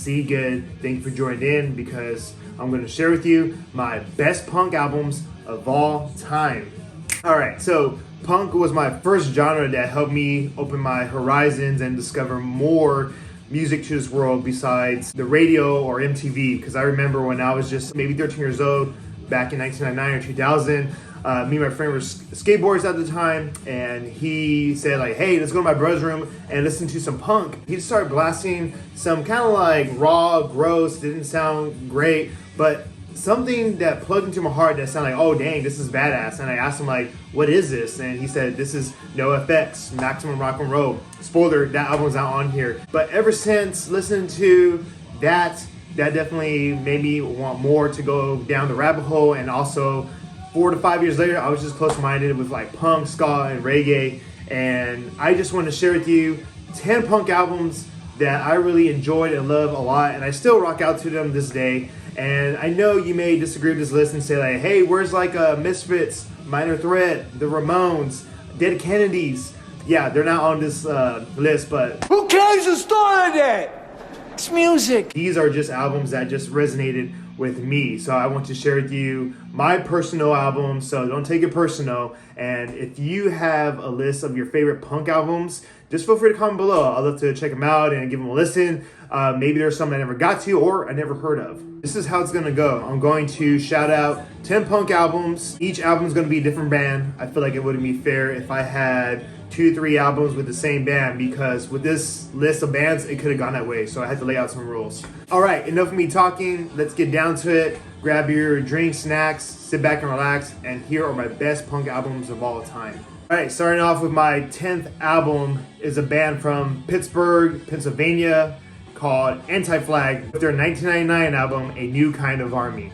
see good. Thank you for joining in because I'm going to share with you my best punk albums of all time. All right, so punk was my first genre that helped me open my horizons and discover more music to this world besides the radio or MTV. Because I remember when I was just maybe 13 years old, back in 1999 or 2000, me and my friend were skateboards at the time, and he said like, hey, let's go to my brother's room and listen to some punk. He just started blasting some kind of like raw, gross, didn't sound great, but something that plugged into my heart that sounded like, oh dang, this is badass. And I asked him like, what is this? And he said, this is Nofx, Maximum Rock and Roll. Spoiler, that album's not on here. But ever since listening to that definitely made me want more to go down the rabbit hole. And also 4 to 5 years later, I was just close-minded with like punk, ska, and reggae. And I just want to share with you 10 punk albums that I really enjoyed and love a lot. And I still rock out to them this day. And I know you may disagree with this list and say like, hey, where's like Misfits, Minor Threat, The Ramones, Dead Kennedys? Yeah, they're not on this list, but who cares who started it? It's music. These are just albums that just resonated with me. So I want to share with you my personal album, so don't take it personal. And if you have a list of your favorite punk albums, just feel free to comment below. I'd love to check them out and give them a listen. Maybe there's some I never got to or I never heard of. This is how it's gonna go. I'm going to shout out 10 punk albums. Each album is gonna be a different band. I feel like it wouldn't be fair if I had 2 or 3 albums with the same band, because with this list of bands, it could have gone that way. So I had to lay out some rules. All right, enough of me talking. Let's get down to it. Grab your drinks, snacks, sit back and relax. And here are my best punk albums of all time. All right, starting off with my 10th album is a band from Pittsburgh, Pennsylvania called Anti-Flag with their 1999 album, A New Kind of Army.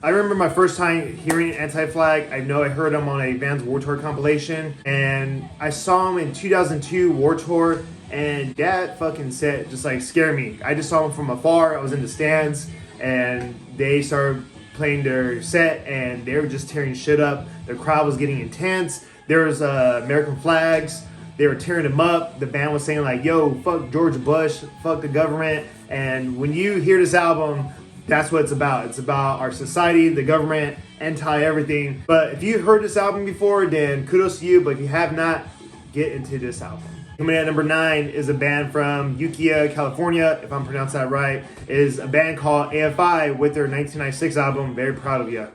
I remember my first time hearing Anti-Flag. I know I heard them on a Vans War Tour compilation, and I saw them in 2002 War Tour, and that fucking set just like scared me. I just saw them from afar. I was in the stands, and they started playing their set, and they were just tearing shit up. The crowd was getting intense. There was American flags. They were tearing them up. The band was saying like, yo, fuck George Bush, fuck the government. And when you hear this album, that's what it's about. It's about our society, the government, anti-everything. But if you heard this album before, then kudos to you. But if you have not, get into this album. Coming in at number 9 is a band from Ukiah, California, if I'm pronouncing that right. It is a band called AFI with their 1996 album, Very Proud of Ya.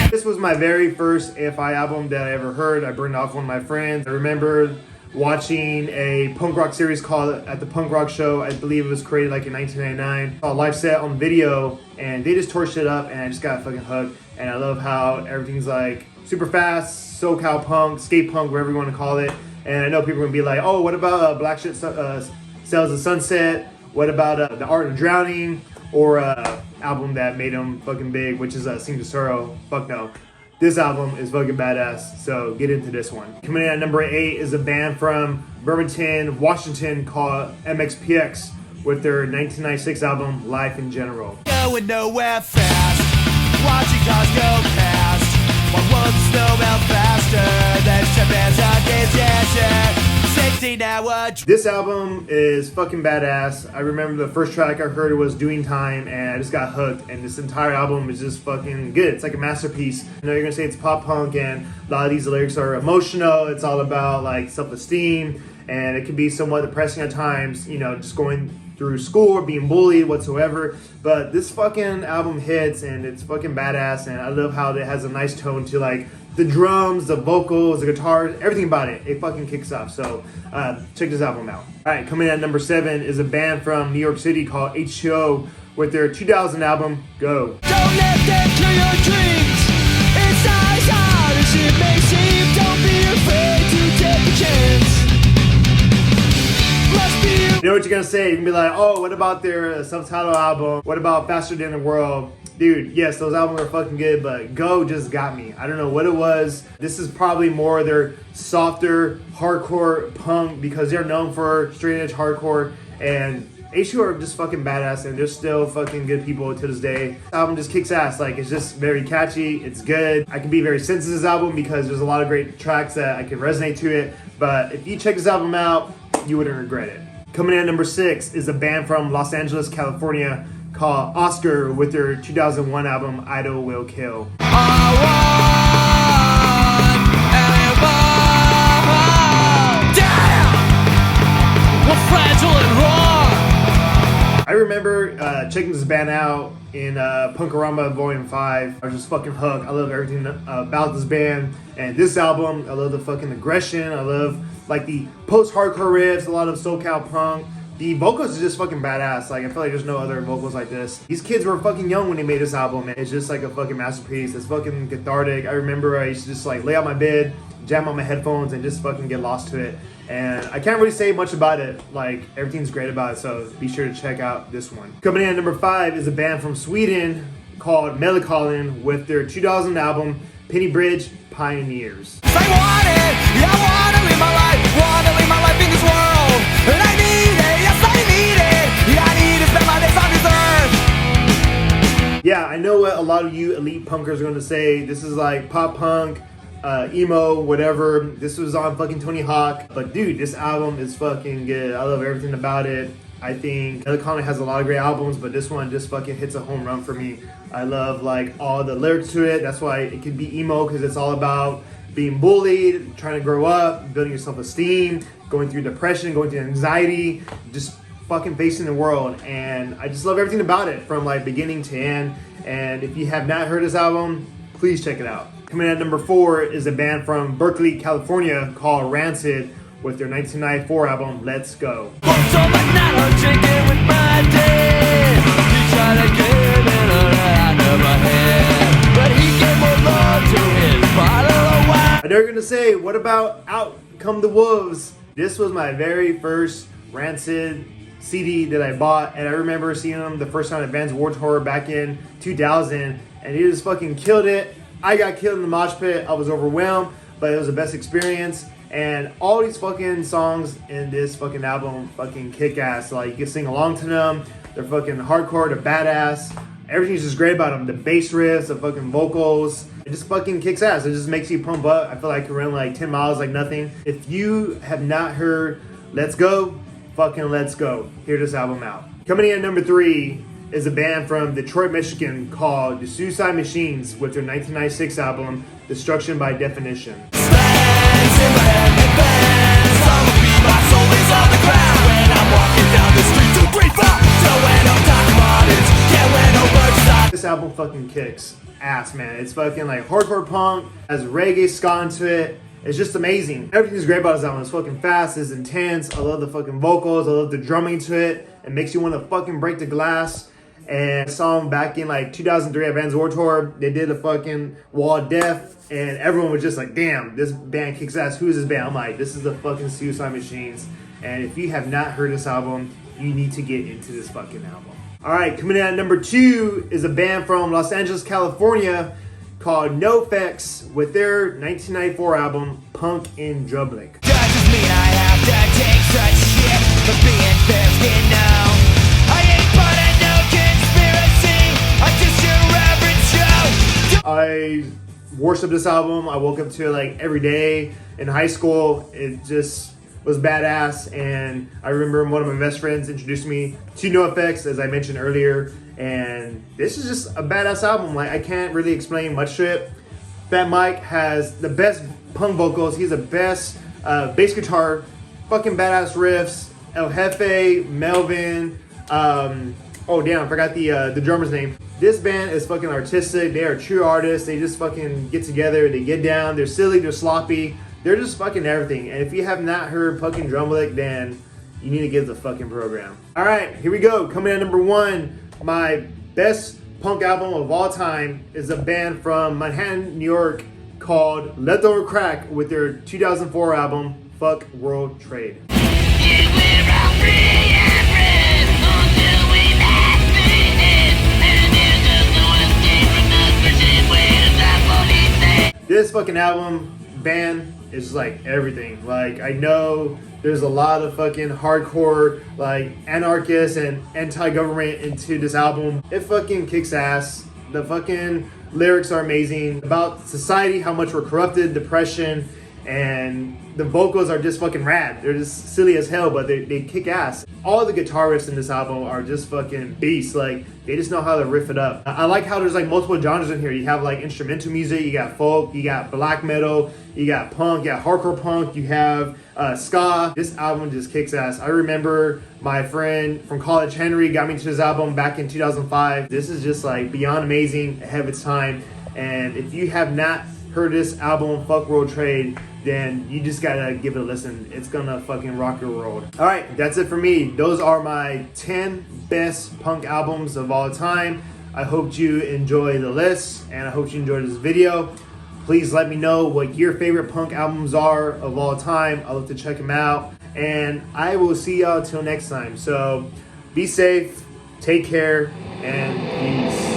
This was my very first AFI album that I ever heard. I burned off one of my friends. I remember watching a punk rock series called At the Punk Rock Show. I believe it was created like in 1999. A live set on video, and they just torched it up, and I just got fucking hooked. And I love how everything's like super fast, SoCal punk, skate punk, whatever you want to call it. And I know people are gonna be like, oh, what about Black Shit Sells the Sunset? What about The Art of Drowning? Or album that made them fucking big, which is Sing to Sorrow. Fuck no. This album is fucking badass, so get into this one. Coming in at number 8 is a band from Bremerton, Washington called MxPx with their 1996 album, Life in General. Going nowhere fast, watching cars go past. One world to snowmelt faster than Japan's disaster. 16-hour. This album is fucking badass. I remember the first track I heard was Doing Time, and I just got hooked, and this entire album is just fucking good. It's like a masterpiece. I know you're gonna say it's pop punk, and a lot of these lyrics are emotional. It's all about like self-esteem, and it can be somewhat depressing at times, you know, just going through school or being bullied whatsoever. But this fucking album hits, and it's fucking badass, and I love how it has a nice tone to like the drums, the vocals, the guitars, everything about it. It fucking kicks off. So check this album out. All right, coming in at number 7 is a band from New York City called H2O with their 2000 album, Go. Don't let them kill your dreams. It's not as hard as it may seem. Don't be afraid to take a chance. Must be You know what you're gonna say? You're gonna be like, oh, what about their subtitle album? What about Faster Than the World? dude, yes, those albums are fucking good, but Go just got me. I don't know what it was. This is probably more their softer hardcore punk because they're known for straight edge hardcore, and H2 are just fucking badass, and they're still fucking good people to this day. This album just kicks ass. Like, it's just very catchy. It's good. I can be very sensitive to this album because there's a lot of great tracks that I can resonate to it. But if you check this album out, you wouldn't regret it. Coming in at number 6 is a band from Los Angeles, California called Osker with their 2001 album Idol Will Kill. I remember checking this band out in Punkarama Volume 5. I was just fucking hooked. I love everything about this band. And this album, I love the fucking aggression. I love like the post-hardcore riffs, a lot of SoCal punk. The vocals are just fucking badass. Like, I feel like there's no other vocals like this. These kids were fucking young when they made this album. And it's just like a fucking masterpiece. It's fucking cathartic. I remember I used to just like lay on my bed, jam on my headphones, and just fucking get lost to it. And I can't really say much about it. Like, everything's great about it, so be sure to check out this one. Coming in at number 5 is a band from Sweden called Millencolin with their 2000 album Pennybridge Pioneers. I wanna live my life in this world. And I need it, yes I need it. I need to spend my days on this earth. Yeah, I know what a lot of you elite punkers are going to say. This is like pop punk, emo, whatever. This was on fucking Tony Hawk. But dude, this album is fucking good. I love everything about it. I think Millencolin has a lot of great albums, but this one just fucking hits a home run for me. I love like all the lyrics to it. That's why it could be emo, because it's all about being bullied, trying to grow up, building your self-esteem, going through depression, going through anxiety, just fucking facing the world. And I just love everything about it from like beginning to end. And if you have not heard this album, please check it out. Coming in at number 4 is a band from Berkeley, California called Rancid with their 1994 album Let's Go. I know you're gonna say, what about Out Come the Wolves? This was my very first Rancid CD that I bought, and I remember seeing them the first time at Vans Warped Tour back in 2000, and he just fucking killed it. I got killed in the mosh pit. I was overwhelmed, but it was the best experience. And all these fucking songs in this fucking album fucking kick ass. Like, you can sing along to them. They're fucking hardcore, they're badass. Everything's just great about them. The bass riffs, the fucking vocals. It just fucking kicks ass. It just makes you pump up. I feel like I can run like 10 miles like nothing. If you have not heard Let's Go, fucking let's go. Hear this album out. Coming in at number 3 is a band from Detroit, Michigan called The Suicide Machines with their 1996 album Destruction by Definition. This album fucking kicks ass, man. It's fucking like hardcore punk, has reggae ska into it. It's just amazing. Everything's great about this album. It's fucking fast, it's intense. I love the fucking vocals, I love the drumming to it. It makes you want to fucking break the glass. And I saw them back in like 2003 at Vans Warped Tour. They did a fucking Wall of Death, and everyone was just like, damn, this band kicks ass. Who is this band? I'm like, this is the fucking Suicide Machines. And if you have not heard this album, you need to get into this fucking album. Alright, coming in at number 2 is a band from Los Angeles, California called Nofx with their 1994 album Punk in Drublic. Doesn't mean I have to take such shit for being 50 now. I ain't part of no conspiracy. I'm just your average Joe. I worship this album. I woke up to it like every day in high school. It just was badass, and I remember one of my best friends introduced me to Nofx, as I mentioned earlier, and this is just a badass album. Like, I can't really explain much to it. Fat Mike has the best punk vocals. He's the best bass guitar, fucking badass riffs. El Jefe, Melvin, oh damn, I forgot the drummer's name. This band is fucking artistic. They are true artists. They just fucking get together, they get down, they're silly, they're sloppy. They're just fucking everything. And if you have not heard fucking Drublic, then you need to give the fucking program. All right, here we go. Coming in at number 1, my best punk album of all time is a band from Manhattan, New York called Leftover Crack with their 2004 album, Fuck World Trade. fucking album, band, is like everything. Like, I know there's a lot of fucking hardcore, like, anarchists and anti-government into this album. It fucking kicks ass. The fucking lyrics are amazing about society, how much we're corrupted, depression, and the vocals are just fucking rad. They're just silly as hell, but they kick ass. All the guitar riffs in this album are just fucking beasts. Like, they just know how to riff it up. I like how there's like multiple genres in here. You have like instrumental music, you got folk, you got black metal, you got punk, you got hardcore punk, you have ska. This album just kicks ass. I remember my friend from college, Henry, got me to this album back in 2005. This is just like beyond amazing, ahead of its time. And if you have not heard this album, Fuck World Trade, then you just gotta give it a listen. It's gonna fucking rock your world. All right, that's it for me. Those are my 10 best punk albums of all time. I hope you enjoy the list, and I hope you enjoyed this video. Please let me know what your favorite punk albums are of all time. I'll love to check them out, and I will see y'all till next time. So be safe, take care, and peace.